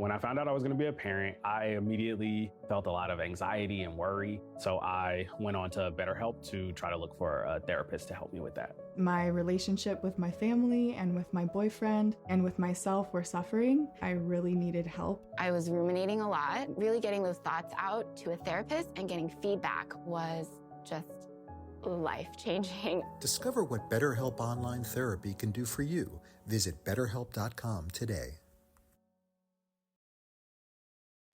When I found out I was going to be a parent, I immediately felt a lot of anxiety and worry. So I went on to BetterHelp to try to look for a therapist to help me with that. My relationship with my family and with my boyfriend and with myself were suffering. I really needed help. I was ruminating a lot. Really getting those thoughts out to a therapist and getting feedback was just life-changing. Discover what BetterHelp Online Therapy can do for you. Visit BetterHelp.com today.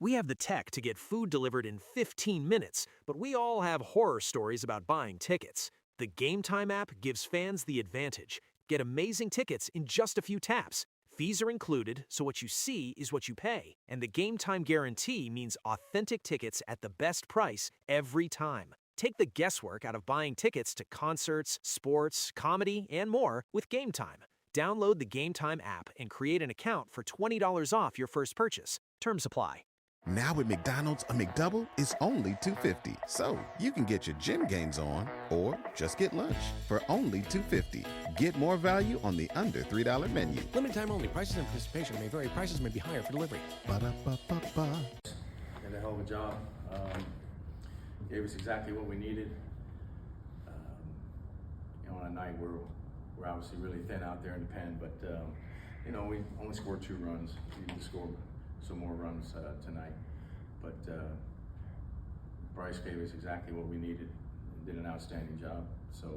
We have the tech to get food delivered in 15 minutes, but we all have horror stories about buying tickets. The Game Time app gives fans the advantage. Get amazing tickets in just a few taps. Fees are included, so what you see is what you pay. And the Game Time guarantee means authentic tickets at the best price every time. Take the guesswork out of buying tickets to concerts, sports, comedy, and more with Game Time. Download the Game Time app and create an account for $20 off your first purchase. Terms apply. Now at McDonald's, a McDouble is only $2.50. So you can get your gym gains on or just get lunch for only $2.50. Get more value on the under $3 menu. Limited time only. Prices and participation may vary. Prices may be higher for delivery. Ba-da-ba-ba-ba. Did a hell of a job. Gave us exactly what we needed. On a night where we're obviously really thin out there in the pen, but we only scored 2 runs. We need to score some more runs tonight, but Bryce gave us exactly what we needed and did an outstanding job. So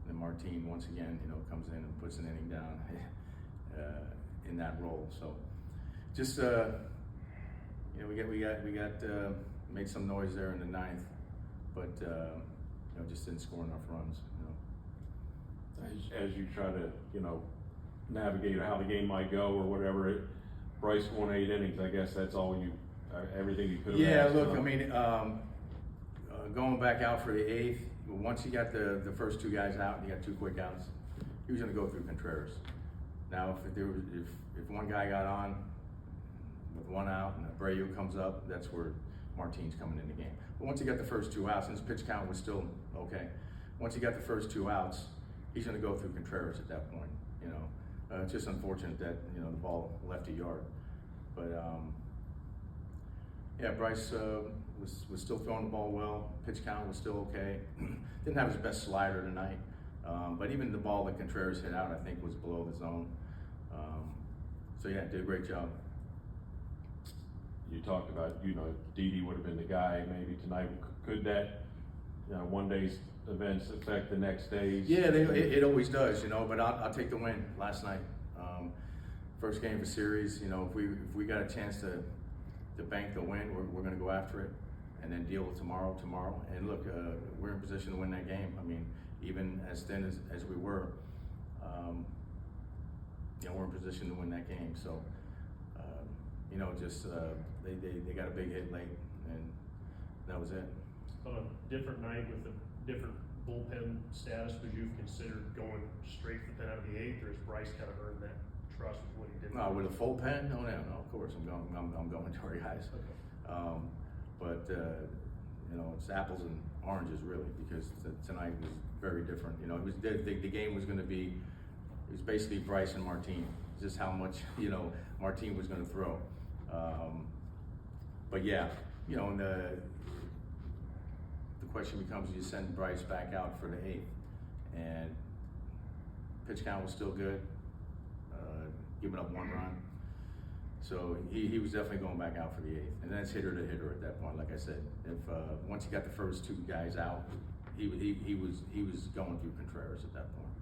then Martin once again comes in and puts an inning down in that role. So just we got made some noise there in the 9th, but just didn't score enough runs. As you try to navigate how the game might go or whatever, Bryce won 8 innings. I guess that's all everything you could have. Yeah, asked, look, I mean, going back out for the 8th, once you got the first 2 guys out, and you got 2 quick outs, he was going to go through Contreras. Now, if one guy got on with 1 out and Abreu comes up, that's where Martin's coming in the game. But once he got the first 2 outs, and his pitch count was still okay. Once he got the first 2 outs, he's going to go through Contreras at that point. It's just unfortunate that the ball left a yard, but Bryce was still throwing the ball well. Pitch count was still okay. Didn't have his best slider tonight, but even the ball that Contreras hit out, I think, was below the zone. Did a great job. You talked about Didi would have been the guy maybe tonight. Could that one day's events affect the next days? Yeah, it always does, but I'll take the win last night. First game of the series, if we got a chance to bank the win, we're going to go after it and then deal with tomorrow. And look, we're in position to win that game. I mean, even as thin as we were, we're in position to win that game. So, they got a big hit late, and that was it. On a different night with a different bullpen status, would you have considered going straight for the pen out of the 8th, or has Bryce kind of earned that trust with what he did? No, with a full pen? No, of course I'm going to our guys. Okay. It's apples and oranges really, because tonight was very different. It was the game was going to be. It was basically Bryce and Martin. Just how much Martin was going to throw. And the question becomes: you send Bryce back out for the 8th, and pitch count was still good, giving up 1 run. So he was definitely going back out for the 8th, and that's hitter to hitter at that point. Like I said, if once he got the first 2 guys out, he was going through Contreras at that point.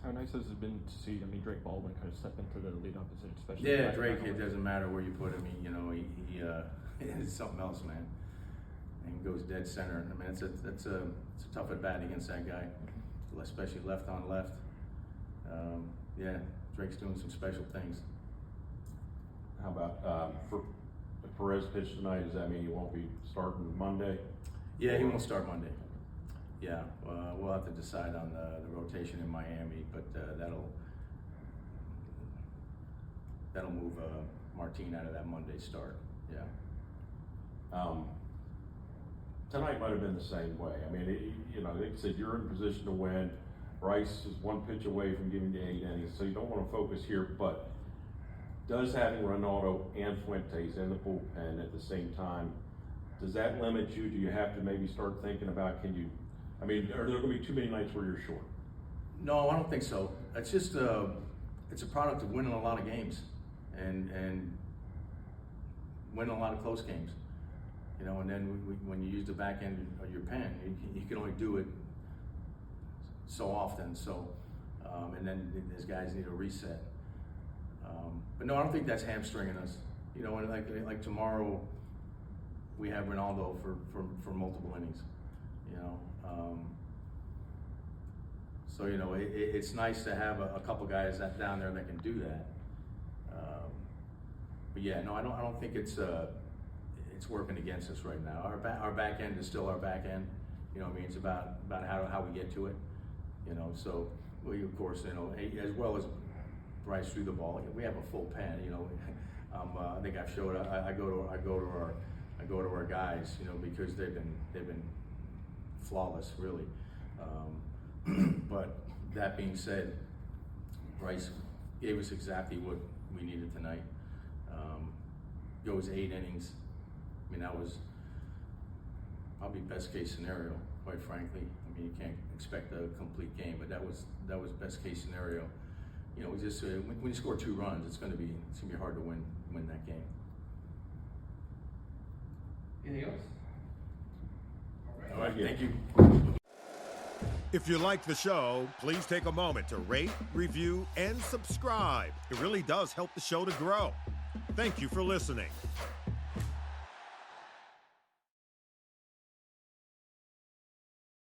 How nice has it been to see? Drake Baldwin kind of step into the leadoff position, especially. Yeah, Drake. It doesn't matter where you put him. He is something else, man. And he goes dead center. I mean, it's a tough at bat against that guy, especially left on left. Drake's doing some special things. How about for Perez pitch tonight? Does that mean he won't be starting Monday? Yeah, he won't start Monday. Yeah, we'll have to decide on the rotation in Miami, but that'll move Martin out of that Monday start. Yeah. Tonight might have been the same way. I mean, they said you're in position to win. Bryce is 1 pitch away from giving you 8 innings, so you don't want to focus here. But does having Ronaldo and Fuentes in the bullpen at the same time, does that limit you? Do you have to maybe start thinking about, are there going to be too many nights where you're short? No, I don't think so. It's just it's a product of winning a lot of games and winning a lot of close games. And then when you use the back end of your pen, you can only do it so often. So, and then these guys need a reset. But no, I don't think that's hamstringing us. And like tomorrow, we have Ronaldo for multiple innings. So it's nice to have a couple guys down there that can do that. But yeah, no, I don't think it's working against us right now. Our back end is still our back end. It's about how we get to it. So we of course as well as Bryce threw the ball. We have a full pen. I think I've showed. I go to our guys. Because they've been flawless, really. But that being said, Bryce gave us exactly what we needed tonight. Goes 8 innings. That was probably best case scenario, quite frankly. You can't expect a complete game, but that was best case scenario. We just when you score 2 runs, it's gonna be hard to win that game. Anything else? All right, thank you. If you like the show, please take a moment to rate, review, and subscribe. It really does help the show to grow. Thank you for listening.